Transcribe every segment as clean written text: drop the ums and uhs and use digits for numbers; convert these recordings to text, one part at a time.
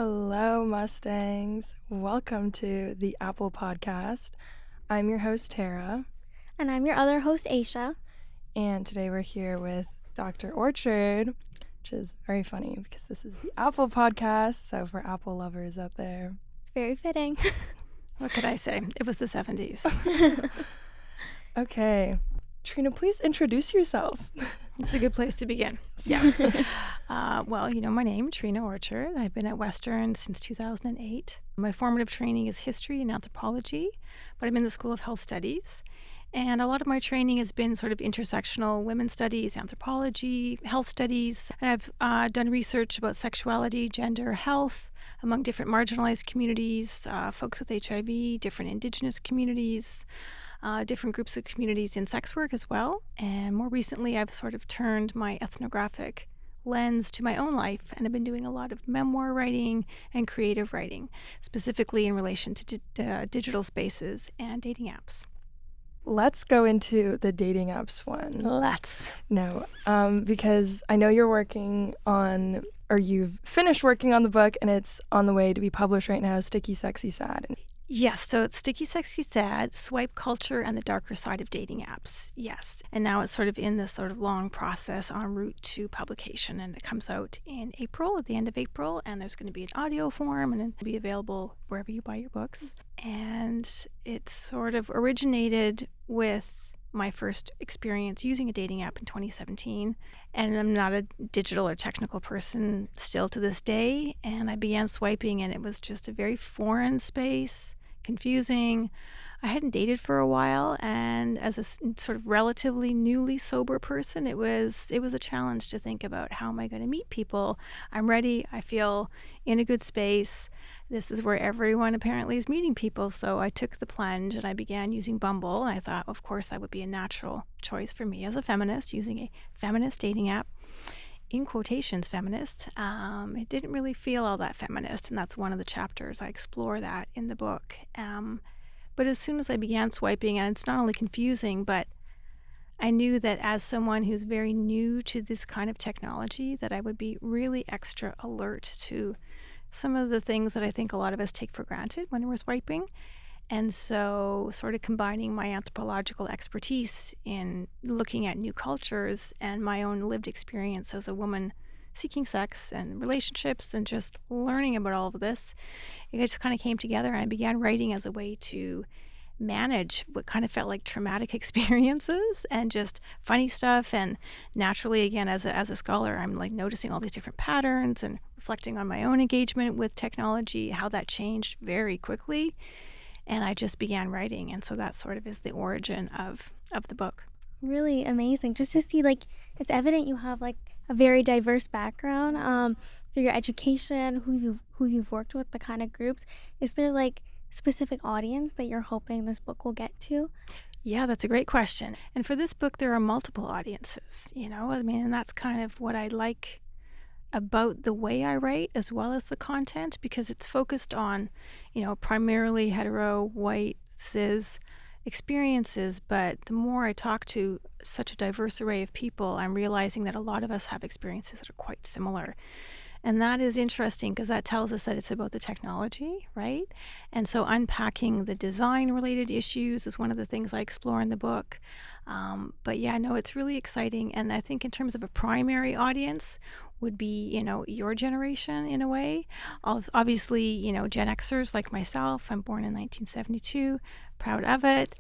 Hello, Mustangs. Welcome to the Apple Podcast. I'm your host, Tara, And I'm your other host, Ehsha. and today we're here with Dr. Orchard, which is very funny because this is the Apple Podcast, so for Apple lovers out there. It's very fitting. What could I say? It was the 70s. Okay. Trina, please introduce yourself. It's a good place to begin. Yeah. Well, you know my name, Trina Orchard. I've been at Western since 2008. My formative training is history and anthropology, but I'm in the School of Health Studies. And a lot of my training has been sort of intersectional women's studies, anthropology, health studies. And I've done research about sexuality, gender, health among different marginalized communities, folks with HIV, different Indigenous communities, different groups of communities in sex work as well. And more recently, I've sort of turned my ethnographic lens to my own life, and I've been doing a lot of memoir writing and creative writing, specifically in relation to digital spaces and dating apps. Let's go into the dating apps one. Let's. No, because I know you're working on, or you've finished working on the book, and it's on the way to be published right now, Sticky, Sexy, Sad. Yes, so it's Sticky, Sexy, Sad, Swipe Culture, and the Darker Side of Dating Apps. Yes, and now it's sort of in this sort of long process en route to publication, and it comes out in April, at the end of April, and there's going to be an audio form, and it'll be available wherever you buy your books. And it sort of originated with my first experience using a dating app in 2017. And I'm not a digital or technical person still to this day. And I began swiping, and it was just a very foreign space, confusing. I hadn't dated for a while, and as a sort of relatively newly sober person, it was a challenge to think about, how am I going to meet people? I'm ready. I feel in a good space. This is where everyone apparently is meeting people. So I took the plunge and I began using Bumble. And I thought, of course, that would be a natural choice for me as a feminist, using a feminist dating app. In quotations, feminist. It didn't really feel all that feminist. And that's one of the chapters. I explore that in the book. But as soon as I began swiping, and it's not only confusing, but I knew that as someone who's very new to this kind of technology, that I would be really extra alert to some of the things that I think a lot of us take for granted when we're swiping. And so sort of combining my anthropological expertise in looking at new cultures and my own lived experience as a woman seeking sex and relationships and just learning about all of this, it just kind of came together, and I began writing as a way to manage what kind of felt like traumatic experiences and just funny stuff. And naturally, again, as a scholar, I'm like noticing all these different patterns and reflecting on my own engagement with technology, how that changed very quickly. And I just began writing, and so that sort of is the origin of the book. Really amazing just to see, like, it's evident you have like a very diverse background through your education, who you've worked with, the kind of groups. Is there like specific audience that you're hoping this book will get to? Yeah, that's a great question. And for this book, there are multiple audiences, and that's kind of what I like about the way I write as well as the content, because it's focused on, primarily hetero, white, cis experiences. But the more I talk to such a diverse array of people, I'm realizing that a lot of us have experiences that are quite similar. And that is interesting because that tells us that it's about the technology, right? And so unpacking the design-related issues is one of the things I explore in the book. But yeah, no, it's really exciting. And I think in terms of a primary audience would be, your generation in a way. Obviously, Gen Xers like myself. I'm born in 1972, proud of it.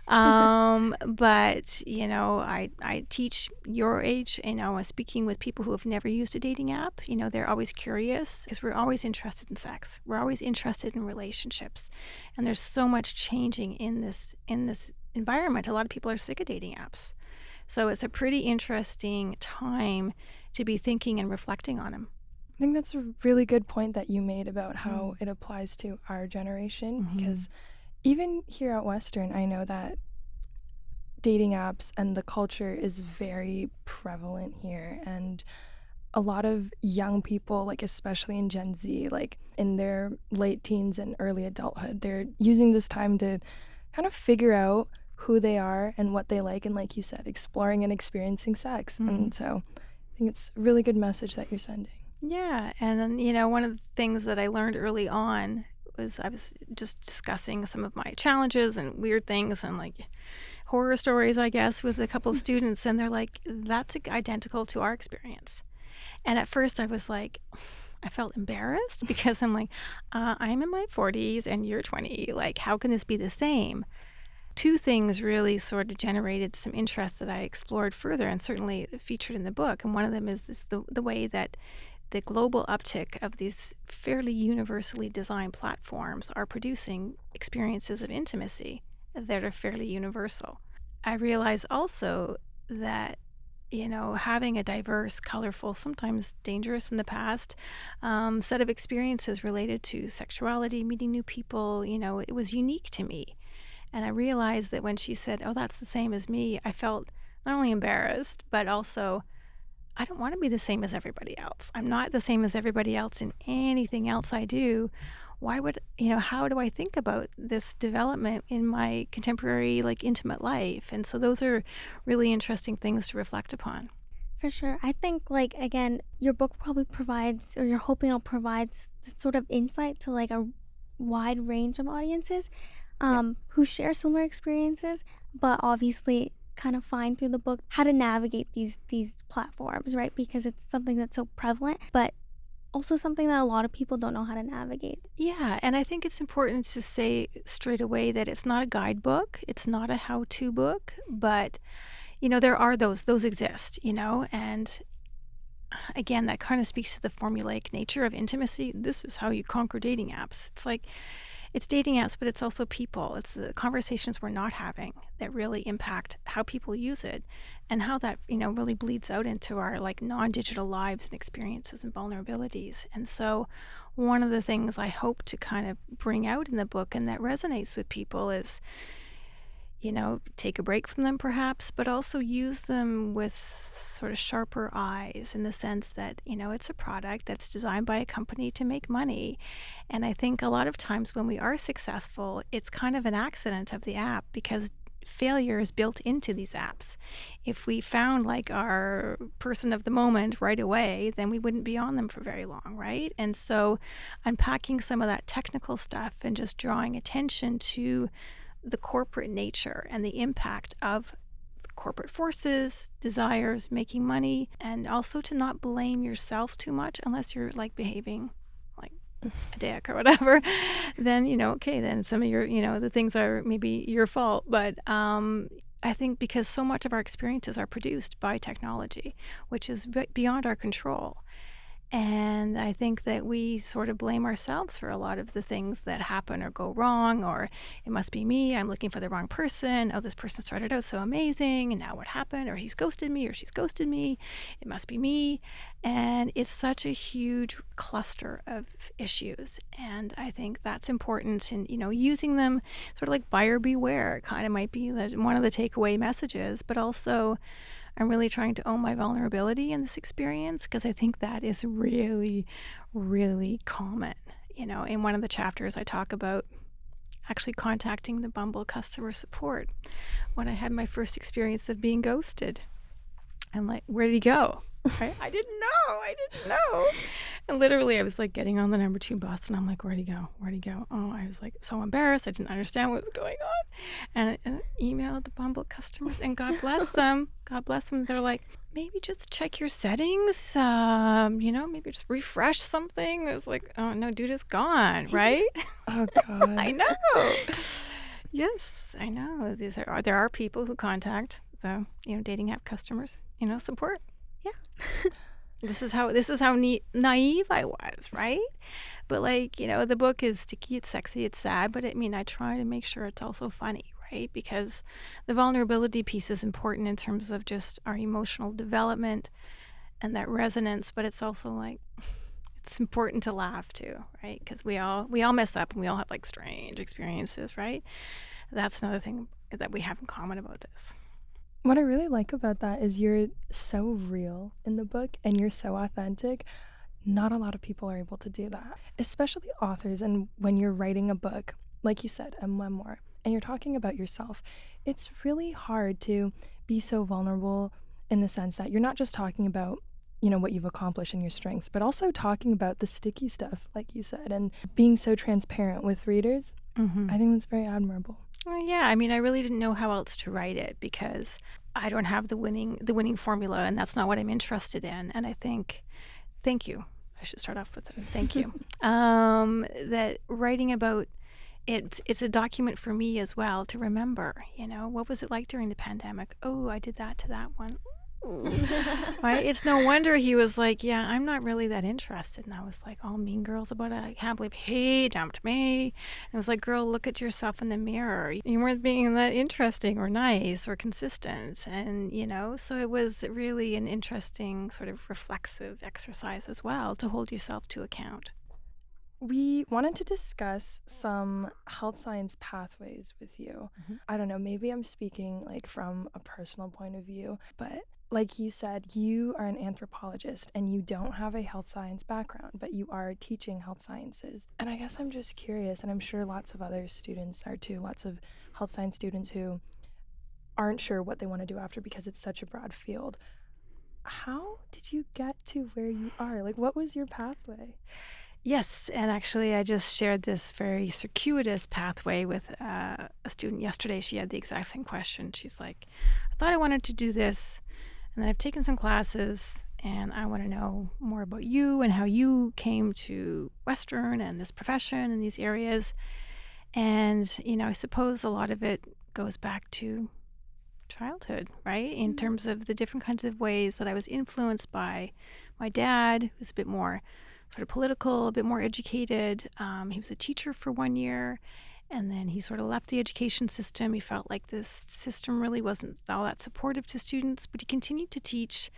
But, I teach your age, speaking with people who have never used a dating app. They're always curious because we're always interested in sex. We're always interested in relationships. And there's so much changing in this environment. A lot of people are sick of dating apps. So it's a pretty interesting time to be thinking and reflecting on them. I think that's a really good point that you made about how it applies to our generation, because even here at Western, I know that dating apps and the culture is very prevalent here, and a lot of young people, like especially in Gen Z, like in their late teens and early adulthood, they're using this time to kind of figure out who they are and what they like, and like you said, exploring and experiencing sex. And so I think it's a really good message that you're sending. Yeah, and then, one of the things that I learned early on was I was just discussing some of my challenges and weird things and like horror stories, I guess, with a couple of students, and they're like, "That's identical to our experience." And at first, I was like, I felt embarrassed because I'm like, I'm in my 40s and you're 20. Like, how can this be the same? Two things really sort of generated some interest that I explored further and certainly featured in the book. And one of them is the way that the global uptick of these fairly universally designed platforms are producing experiences of intimacy that are fairly universal. I realize also that, having a diverse, colorful, sometimes dangerous in the past, set of experiences related to sexuality, meeting new people, it was unique to me. And I realized that when she said, "Oh, that's the same as me," I felt not only embarrassed, but also I don't want to be the same as everybody else. I'm not the same as everybody else in anything else I do. Why would, how do I think about this development in my contemporary, like intimate life? And so those are really interesting things to reflect upon. For sure. I think, like, again, your book probably provides, or you're hoping it'll provide this sort of insight to like a wide range of audiences Yep. who share similar experiences, but obviously kind of find through the book how to navigate these platforms, right? Because it's something that's so prevalent, but also something that a lot of people don't know how to navigate. Yeah. And I think it's important to say straight away that it's not a guidebook, it's not a how to book, but, there are those exist, and again, that kind of speaks to the formulaic nature of intimacy. This is how you conquer dating apps. It's like it's dating apps, but it's also people. It's the conversations we're not having that really impact how people use it and how that, really bleeds out into our like non-digital lives and experiences and vulnerabilities. And so one of the things I hope to kind of bring out in the book and that resonates with people is, take a break from them perhaps, but also use them with sort of sharper eyes in the sense that, it's a product that's designed by a company to make money. And I think a lot of times when we are successful, it's kind of an accident of the app because failure is built into these apps. If we found like our person of the moment right away, then we wouldn't be on them for very long, right? And so unpacking some of that technical stuff and just drawing attention to the corporate nature and the impact of corporate forces, desires, making money, and also to not blame yourself too much unless you're like behaving like a dick or whatever. Then, okay, then some of your, the things are maybe your fault. But I think because so much of our experiences are produced by technology, which is beyond our control. And I think that we sort of blame ourselves for a lot of the things that happen or go wrong, or it must be me, I'm looking for the wrong person. Oh, this person started out so amazing, and now what happened? Or he's ghosted me, or she's ghosted me. It must be me. And it's such a huge cluster of issues. And I think that's important in, using them sort of like buyer beware kind of might be one of the takeaway messages, but also I'm really trying to own my vulnerability in this experience because I think that is really, really common. In one of the chapters, I talk about actually contacting the Bumble customer support when I had my first experience of being ghosted. I'm like, where did he go? Right? I didn't know. And literally, I was like getting on the number 2 bus, and I'm like, where'd he go? Oh, I was like so embarrassed. I didn't understand what was going on. And I emailed the Bumble customers, and God bless them. God bless them. They're like, maybe just check your settings. Maybe just refresh something. It was like, oh no, dude is gone, right? Oh, God. I know. Yes, I know. There are people who contact the dating app customers support. Yeah. This is how naive I was, right? But like the book is sticky, it's sexy, it's sad, but I try to make sure it's also funny, right? Because the vulnerability piece is important in terms of just our emotional development and that resonance, but it's also like it's important to laugh too, right? Because we all mess up and we all have like strange experiences, right? That's another thing that we have in common about this. What I really like about that is you're so real in the book and you're so authentic. Not a lot of people are able to do that, especially authors. And when you're writing a book, like you said, a memoir, and you're talking about yourself, it's really hard to be so vulnerable in the sense that you're not just talking about what you've accomplished and your strengths, but also talking about the sticky stuff, like you said, and being so transparent with readers. I think that's very admirable. Well, yeah, I mean, I really didn't know how else to write it because I don't have the winning formula, and that's not what I'm interested in. And I think, thank you. I should start off with a thank you. That writing about it's a document for me as well to remember. What was it like during the pandemic? Oh, I did that to that one. Right? It's no wonder he was like, yeah, I'm not really that interested. And I was like, all mean girls about it. I can't believe he dumped me. And it was like, girl, look at yourself in the mirror. You weren't being that interesting or nice or consistent. And, so it was really an interesting sort of reflexive exercise as well to hold yourself to account. We wanted to discuss some health science pathways with you. I don't know, maybe I'm speaking like from a personal point of view, but like you said, you are an anthropologist and you don't have a health science background, but you are teaching health sciences. And I guess I'm just curious, and I'm sure lots of other students are too, lots of health science students who aren't sure what they want to do after because it's such a broad field. How did you get to where you are? Like, what was your pathway? Yes, and actually I just shared this very circuitous pathway with a student yesterday. She had the exact same question. She's like, I thought I wanted to do this, and then I've taken some classes, and I want to know more about you and how you came to Western and this profession and these areas. And, I suppose a lot of it goes back to childhood, right? In terms of the different kinds of ways that I was influenced by my dad, who's a bit more sort of political, a bit more educated. He was a teacher for 1 year, and then he sort of left the education system. He felt like this system really wasn't all that supportive to students, but he continued to teach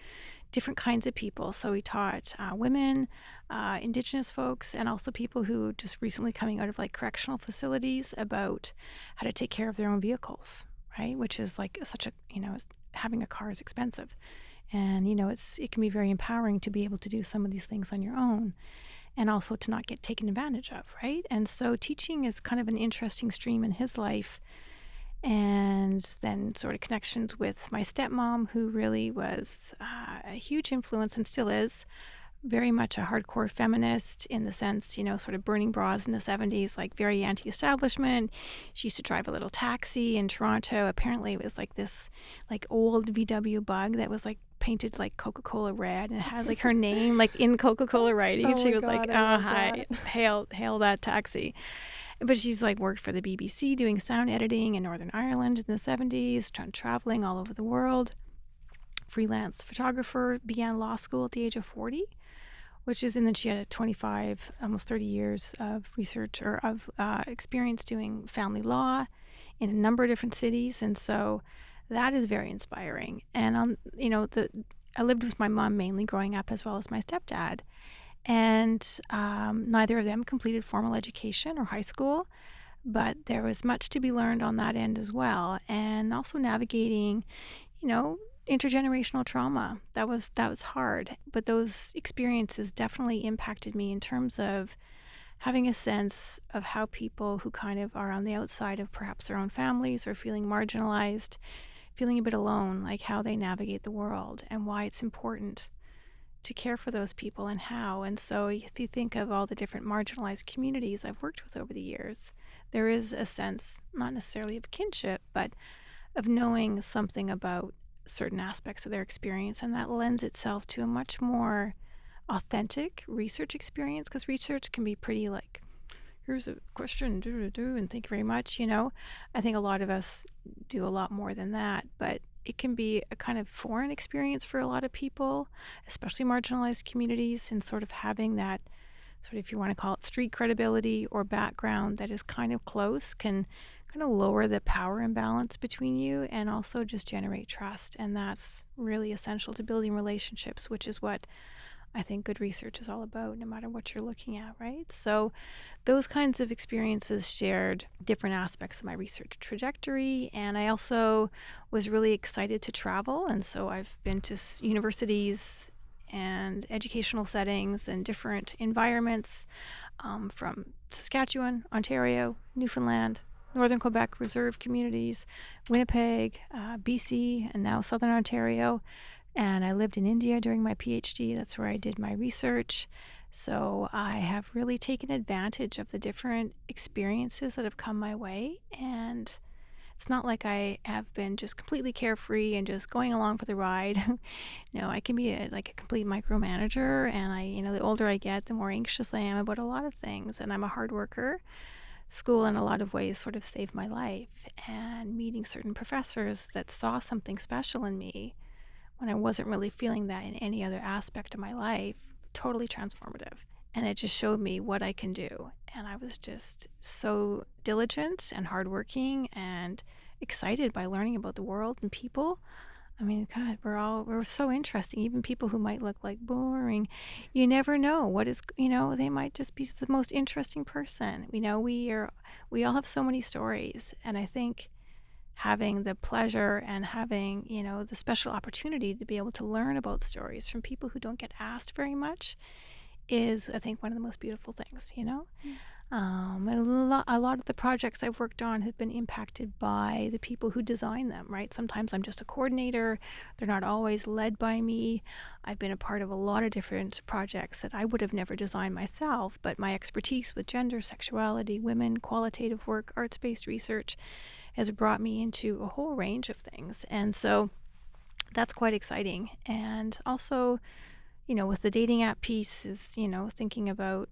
different kinds of people. So he taught women, Indigenous folks, and also people who just recently coming out of like correctional facilities about how to take care of their own vehicles, right? Which is like such a, having a car is expensive. And, it can be very empowering to be able to do some of these things on your own and also to not get taken advantage of, right? And so teaching is kind of an interesting stream in his life. And then sort of connections with my stepmom, who really was a huge influence and still is very much a hardcore feminist in the sense, sort of burning bras in the 70s, like very anti-establishment. She used to drive a little taxi in Toronto. Apparently it was like this like old VW Bug that was like painted like Coca-Cola red and it had like her name like in Coca-Cola writing. And she was like, oh, hi, hail that taxi. But she's like worked for the BBC doing sound editing in Northern Ireland in the 70s, traveling all over the world. Freelance photographer, began law school at the age of 40. And then she had 25, almost 30 years of research or of experience doing family law in a number of different cities. And so that is very inspiring. And, I lived with my mom mainly growing up as well as my stepdad. And neither of them completed formal education or high school, but there was much to be learned on that end as well. And also navigating, intergenerational trauma. That was hard, but those experiences definitely impacted me in terms of having a sense of how people who kind of are on the outside of perhaps their own families or feeling marginalized, feeling a bit alone, like how they navigate the world and why it's important to care for those people and how. And so if you think of all the different marginalized communities I've worked with over the years, there is a sense, not necessarily of kinship, but of knowing something about certain aspects of their experience, and that lends itself to a much more authentic research experience, because research can be pretty like, here's a question, and thank you very much. I think a lot of us do a lot more than that, but it can be a kind of foreign experience for a lot of people, especially marginalized communities, and sort of having that sort of, if you want to call it street credibility or background that is kind of close, can kind of lower the power imbalance between you and also just generate trust. And that's really essential to building relationships, which is what I think good research is all about, no matter what you're looking at, right? So those kinds of experiences shared different aspects of my research trajectory. And I also was really excited to travel. And so I've been to universities and educational settings and different environments, from Saskatchewan, Ontario, Newfoundland, Northern Quebec reserve communities, Winnipeg, BC, and now Southern Ontario, And I lived in India during my PhD. That's where I did my research. So I have really taken advantage of the different experiences that have come my way. And it's not like I have been just completely carefree and just going along for the ride. No, I can be like a complete micromanager. And the older I get, the more anxious I am about a lot of things. And I'm a hard worker. School, in a lot of ways, sort of saved my life. And meeting certain professors that saw something special in me when I wasn't really feeling that in any other aspect of my life, totally transformative. And it just showed me what I can do. And I was just so diligent and hardworking and excited by learning about the world and people. I mean, God, we're so interesting. Even people who might look like boring, you never know what is, they might just be the most interesting person. We all have so many stories. And I think having the pleasure and having, the special opportunity to be able to learn about stories from people who don't get asked very much is, I think, one of the most beautiful things. And a lot of the projects I've worked on have been impacted by the people who design them, right? Sometimes I'm just a coordinator. They're not always led by me. I've been a part of a lot of different projects that I would have never designed myself, but my expertise with gender, sexuality, women, qualitative work, arts-based research has brought me into a whole range of things. And so that's quite exciting. And also, with the dating app piece is, thinking about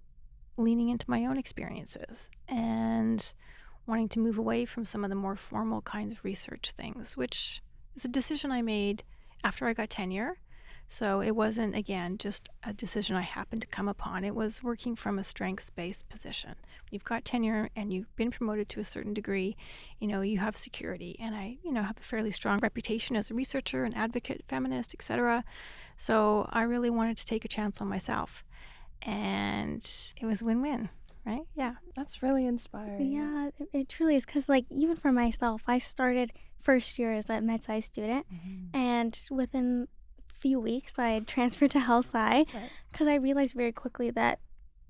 leaning into my own experiences and wanting to move away from some of the more formal kinds of research things, which is a decision I made after I got tenure. So it wasn't, again, just a decision I happened to come upon. It was working from a strengths-based position. You've got tenure and you've been promoted to a certain degree, you have security. And I, have a fairly strong reputation as a researcher, an advocate, feminist, etc. So I really wanted to take a chance on myself. And it was win-win, right? Yeah. That's really inspiring. Yeah, it truly is. Because, like, even for myself, I started first year as a med sci student, and within a few weeks, I had transferred to health sci because I realized very quickly that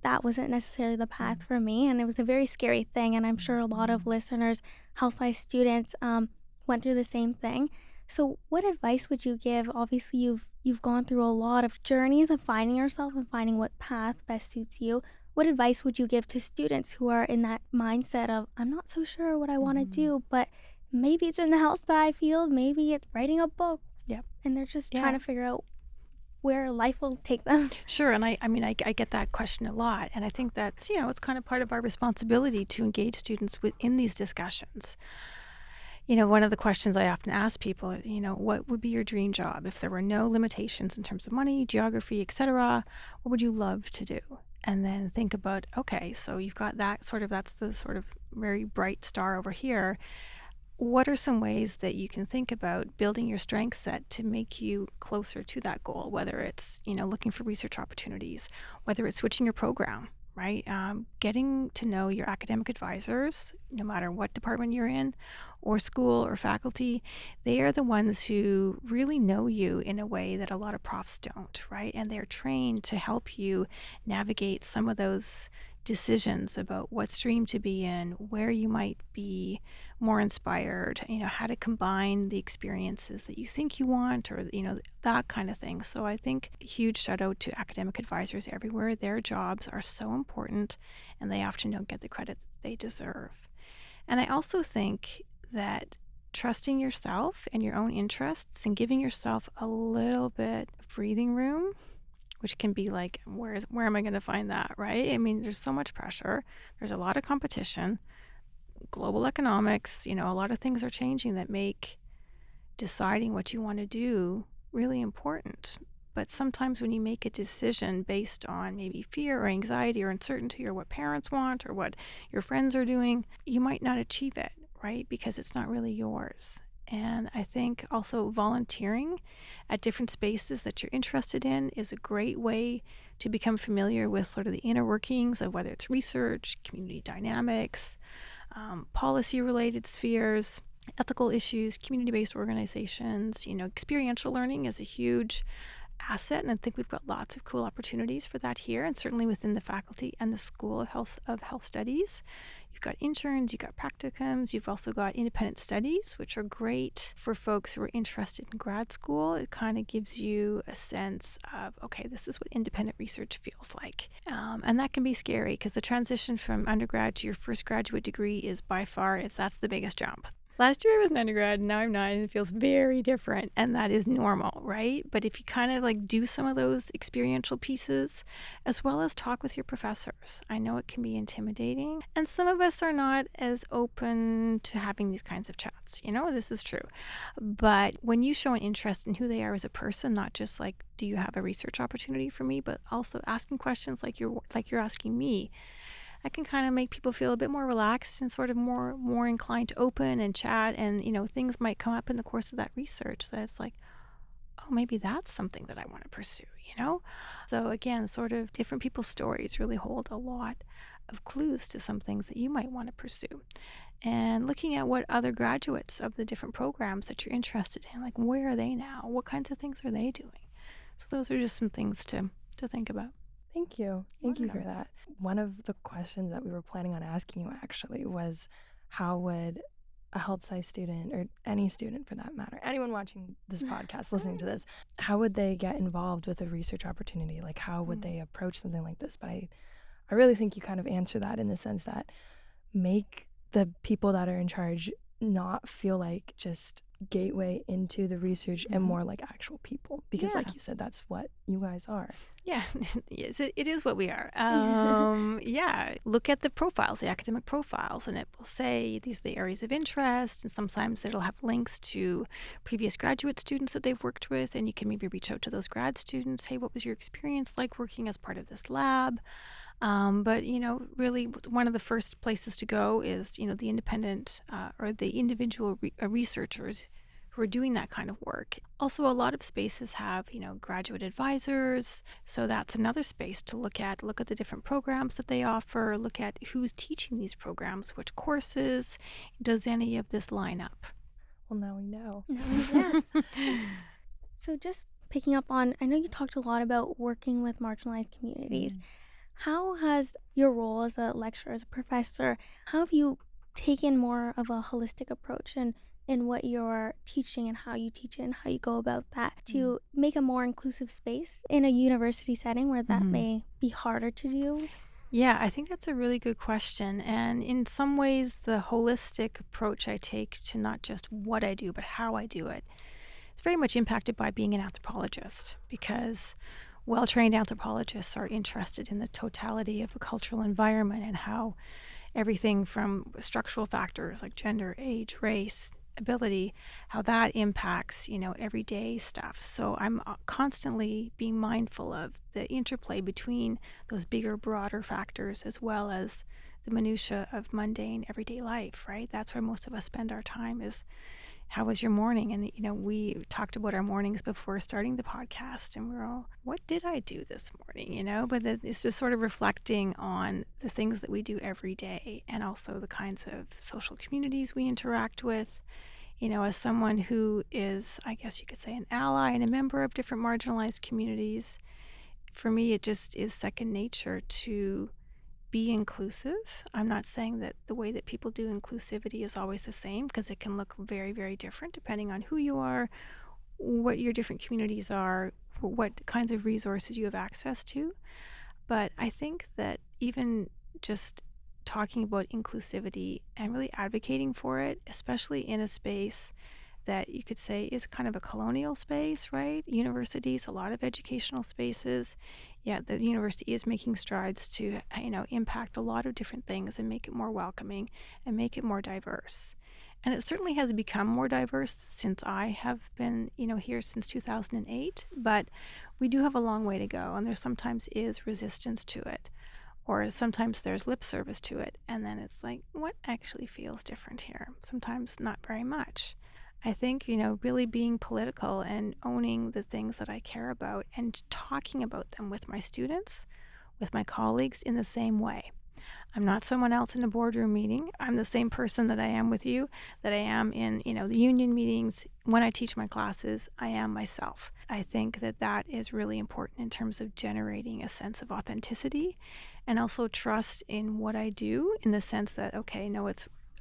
that wasn't necessarily the path for me, and it was a very scary thing. And I'm sure a lot of listeners, health sci students, went through the same thing. So, what advice would you give? Obviously, you've gone through a lot of journeys of finding yourself and finding what path best suits you. What advice would you give to students who are in that mindset of, I'm not so sure what I want to do, but maybe it's in the health sci field, maybe it's writing a book, Yep. and they're just trying to figure out where life will take them? Sure. And I get that question a lot. And I think that's, it's kind of part of our responsibility to engage students within these discussions. One of the questions I often ask people is, what would be your dream job if there were no limitations in terms of money, geography, etc.? What would you love to do? And then think about, okay, so you've got that's the sort of very bright star over here. What are some ways that you can think about building your strength set to make you closer to that goal, whether it's, looking for research opportunities, whether it's switching your program, right? Getting to know your academic advisors, no matter what department you're in, or school or faculty, they are the ones who really know you in a way that a lot of profs don't, right? And they're trained to help you navigate some of those decisions about what stream to be in, where you might be more inspired, how to combine the experiences that you think you want, or, that kind of thing. So I think a huge shout out to academic advisors everywhere. Their jobs are so important and they often don't get the credit that they deserve. And I also think that trusting yourself and your own interests and giving yourself a little bit of breathing room, which can be like, where am I going to find that, right? I mean, there's so much pressure. There's a lot of competition, global economics, a lot of things are changing that make deciding what you want to do really important. But sometimes when you make a decision based on maybe fear or anxiety or uncertainty or what parents want or what your friends are doing, you might not achieve it, right? Because it's not really yours. And I think also volunteering at different spaces that you're interested in is a great way to become familiar with sort of the inner workings of whether it's research, community dynamics, policy-related spheres, ethical issues, community-based organizations. Experiential learning is a huge asset, and I think we've got lots of cool opportunities for that here, and certainly within the faculty and the School of Health Studies. You've got interns, you've got practicums, you've also got independent studies, which are great for folks who are interested in grad school. It kind of gives you a sense of, okay, this is what independent research feels like. And that can be scary because the transition from undergrad to your first graduate degree is by far, that's the biggest jump. Last year I was an undergrad and now I'm not, and it feels very different, and that is normal, right? But if you kind of like do some of those experiential pieces as well as talk with your professors, I know it can be intimidating, and some of us are not as open to having these kinds of chats. This is true. But when you show an interest in who they are as a person, not just like, do you have a research opportunity for me, but also asking questions like you're asking me, that can kind of make people feel a bit more relaxed and sort of more inclined to open and chat, and things might come up in the course of that research that it's like, oh, maybe that's something that I want to pursue. So again, sort of different people's stories really hold a lot of clues to some things that you might want to pursue, and looking at what other graduates of the different programs that you're interested in, like, where are they now, what kinds of things are they doing. So those are just some things to think about. Thank you. Thank you for that. One of the questions that we were planning on asking you actually was, how would a health sci student, or any student for that matter, anyone watching this podcast, listening to this, how would they get involved with a research opportunity? Like, how would they approach something like this? But I really think you kind of answer that in the sense that make the people that are in charge not feel like just gateway into the research and more like actual people, because like you said, that's what you guys are. Yeah, yes, it is what we are. Yeah, look at the profiles, the academic profiles, and it will say these are the areas of interest, and sometimes it'll have links to previous graduate students that they've worked with, and you can maybe reach out to those grad students. Hey, what was your experience like working as part of this lab? But really one of the first places to go is the independent or the individual researchers who are doing that kind of work. Also, a lot of spaces have graduate advisors, so that's another space to look at the different programs that they offer, look at who's teaching these programs, which courses, does any of this line up. Well, now we know. Yes. So just picking up on, I know you talked a lot about working with marginalized communities. How has your role as a lecturer, as a professor, how have you taken more of a holistic approach in what you're teaching and how you teach it and how you go about that to make a more inclusive space in a university setting where that may be harder to do? Yeah, I think that's a really good question. And in some ways, the holistic approach I take to not just what I do, but how I do it, it's very much impacted by being an anthropologist, because well-trained anthropologists are interested in the totality of a cultural environment and how everything from structural factors like gender, age, race, ability, how that impacts, everyday stuff. So I'm constantly being mindful of the interplay between those bigger, broader factors as well as the minutia of mundane everyday life, right? That's where most of us spend our time, is how was your morning? And, we talked about our mornings before starting the podcast, and we're all, what did I do this morning? But it's just sort of reflecting on the things that we do every day, and also the kinds of social communities we interact with. As someone who is, I guess you could say, an ally and a member of different marginalized communities, for me, it just is second nature to be inclusive. I'm not saying that the way that people do inclusivity is always the same, because it can look very, very different depending on who you are, what your different communities are, what kinds of resources you have access to. But I think that even just talking about inclusivity and really advocating for it, especially in a space that you could say is kind of a colonial space, right? Universities, a lot of educational spaces. Yeah, the university is making strides to, impact a lot of different things and make it more welcoming and make it more diverse. And it certainly has become more diverse since I have been, here since 2008. But we do have a long way to go, and there sometimes is resistance to it, or sometimes there's lip service to it. And then it's like, what actually feels different here? Sometimes not very much. I think, really being political and owning the things that I care about and talking about them with my students, with my colleagues in the same way. I'm not someone else in a boardroom meeting. I'm the same person that I am with you, that I am in, the union meetings. When I teach my classes, I am myself. I think that that is really important in terms of generating a sense of authenticity and also trust in what I do, in the sense that, okay, no,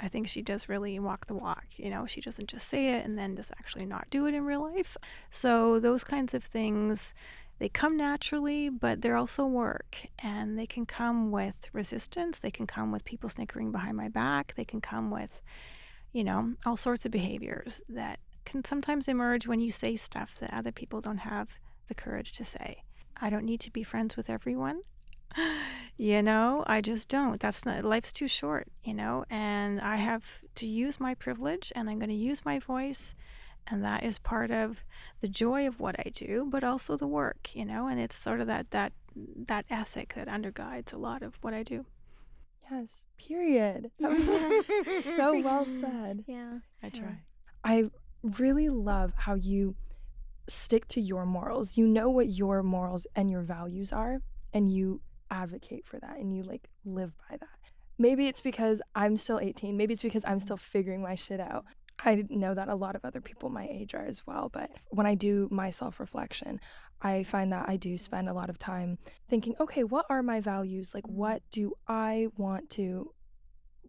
I think she does really walk the walk. She doesn't just say it and then just actually not do it in real life. So those kinds of things, they come naturally, but they're also work, and they can come with resistance. They can come with people snickering behind my back. They can come with, all sorts of behaviors that can sometimes emerge when you say stuff that other people don't have the courage to say. I don't need to be friends with everyone. I just don't. That's not, life's too short, and I have to use my privilege, and I'm going to use my voice. And that is part of the joy of what I do, but also the work, and it's sort of that ethic that undergirds a lot of what I do. Yes, period. That was so well said. Yeah. I try. I really love how you stick to your morals. You know what your morals and your values are, and you advocate for that, and you live by that. Maybe it's because I'm still 18. Maybe it's because I'm still figuring my shit out. I know that a lot of other people my age are as well, but when I do my self-reflection, I find that I do spend a lot of time thinking, okay, what are my values? What do I want to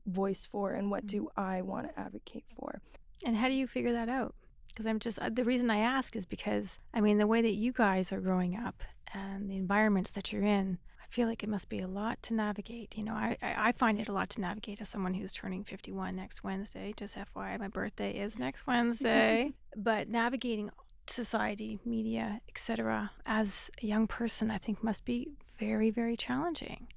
voice for, and what do I want to advocate for? And how do you figure that out? Because the reason I ask is because, the way that you guys are growing up and the environments that you're in, I feel like it must be a lot to navigate. I find it a lot to navigate as someone who's turning 51 next Wednesday. Just FYI, my birthday is next Wednesday. But navigating society, media, etc., as a young person, I think must be very, very challenging.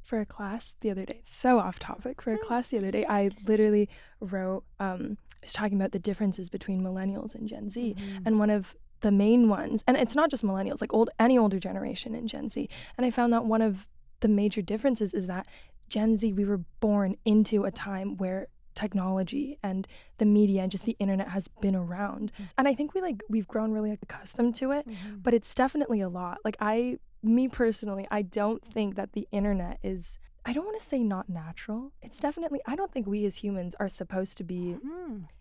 For a class the other day, so off topic, for a class the other day, I literally wrote, I was talking about the differences between millennials and Gen Z, and one of the main ones, and it's not just millennials, any older generation in Gen Z, and I found that one of the major differences is that Gen Z, we were born into a time where technology and the media and just the internet has been around, and I think we've grown really accustomed to it, but it's definitely a lot. Me personally, I don't think that the internet is, I don't want to say not natural. It's definitely, I don't think we as humans are supposed to be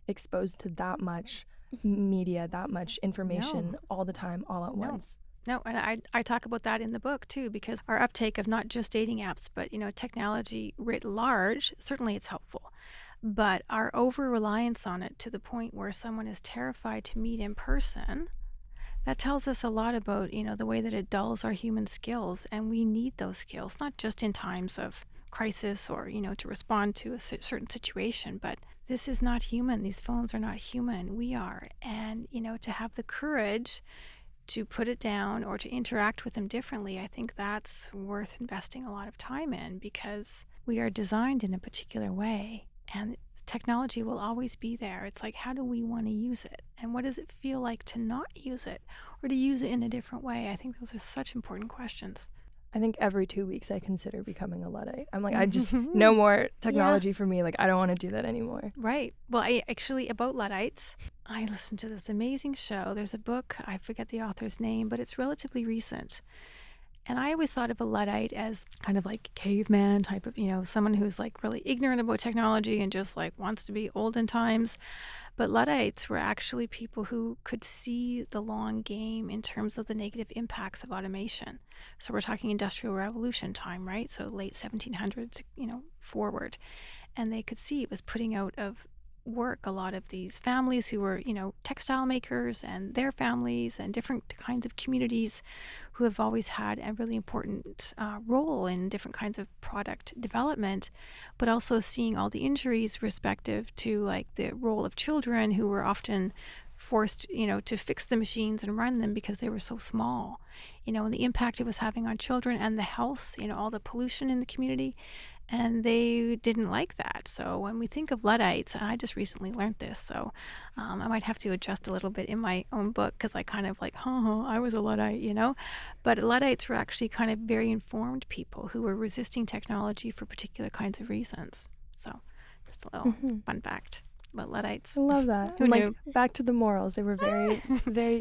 exposed to that much media, that much information all the time, all at once. No, and I talk about that in the book too, because our uptake of not just dating apps, but technology writ large, certainly it's helpful. But our over-reliance on it to the point where someone is terrified to meet in person, that tells us a lot about, the way that it dulls our human skills. And we need those skills, not just in times of crisis or, to respond to a certain situation, but this is not human. These phones are not human. We are. And, to have the courage to put it down or to interact with them differently, I think that's worth investing a lot of time in, because we are designed in a particular way, and technology will always be there. It's like, how do we want to use it? And what does it feel like to not use it, or to use it in a different way? I think those are such important questions. I think every 2 weeks I consider becoming a Luddite. I'm like, I just, no more technology for me. I don't want to do that anymore. Right. Well, about Luddites, I listened to this amazing show. There's a book, I forget the author's name, but it's relatively recent. And I always thought of a Luddite as kind of like caveman type of, someone who's really ignorant about technology and just wants to be olden times. But Luddites were actually people who could see the long game in terms of the negative impacts of automation. So we're talking Industrial Revolution time, right? So late 1700s, forward. And they could see it was putting out of work a lot of these families who were, textile makers, and their families, and different kinds of communities who have always had a really important role in different kinds of product development, but also seeing all the injuries respective to the role of children who were often forced, to fix the machines and run them because they were so small, and the impact it was having on children and the health, all the pollution in the community. And they didn't like that. So when we think of Luddites, and I just recently learned this, so I might have to adjust a little bit in my own book, because I kind of I was a Luddite, But Luddites were actually kind of very informed people who were resisting technology for particular kinds of reasons. So just a little fun fact about Luddites. I love that. Who And knew? back to the morals. They were very, very,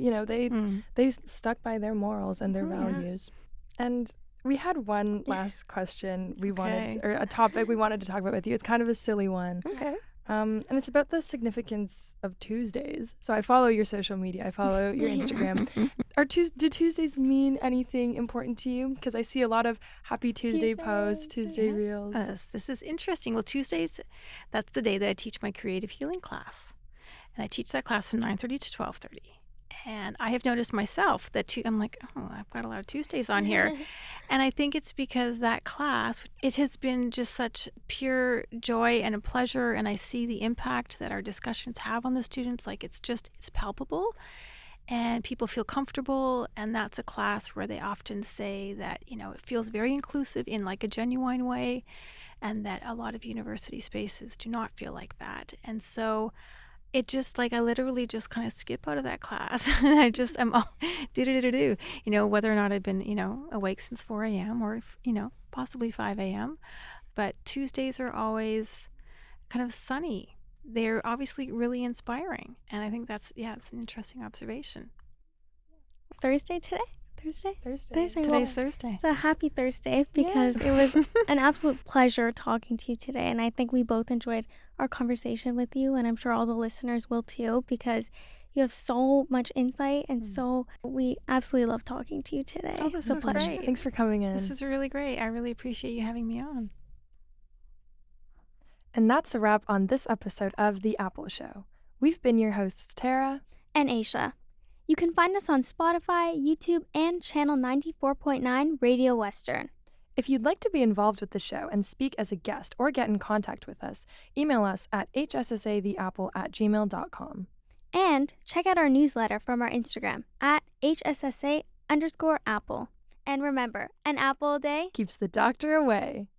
they stuck by their morals and their values. And We had one last question we wanted, Okay. or a topic we wanted to talk about with you. It's kind of a silly one. Okay. And it's about the significance of Tuesdays. So I follow your social media. I follow your Instagram. Do Tuesdays mean anything important to you? Because I see a lot of Happy Tuesday posts, Tuesday reels. Yes, this is interesting. Well, Tuesdays, that's the day that I teach my creative healing class. And I teach that class from 9:30 to 12:30. And I have noticed myself that I'm like, oh, I've got a lot of Tuesdays on here. And I think it's because that class, it has been just such pure joy and a pleasure. And I see the impact that our discussions have on the students. Like it's palpable and people feel comfortable. And that's a class where they often say that, it feels very inclusive in like a genuine way. And that a lot of university spaces do not feel like that. And so it just like I literally just kind of skip out of that class and I'm whether or not I've been, awake since 4 a.m. or, possibly 5 a.m. But Tuesdays are always kind of sunny. They're obviously really inspiring. And I think it's an interesting observation. Thursday today? Thursday. Today's Thursday. It's a happy Thursday because it was an absolute pleasure talking to you today. And I think we both enjoyed our conversation with you. And I'm sure all the listeners will too, because you have so much insight. And so we absolutely love talking to you today. Oh, this was pleasure. great. Thanks for coming in. This is really great. I really appreciate you having me on. And that's a wrap on this episode of The Apple Show. We've been your hosts, Tara and Ehsha. You can find us on Spotify, YouTube, and Channel 94.9 Radio Western. If you'd like to be involved with the show and speak as a guest or get in contact with us, email us at hssatheapple@gmail.com. And check out our newsletter from our Instagram at HSSA_Apple. And remember, an apple a day keeps the doctor away.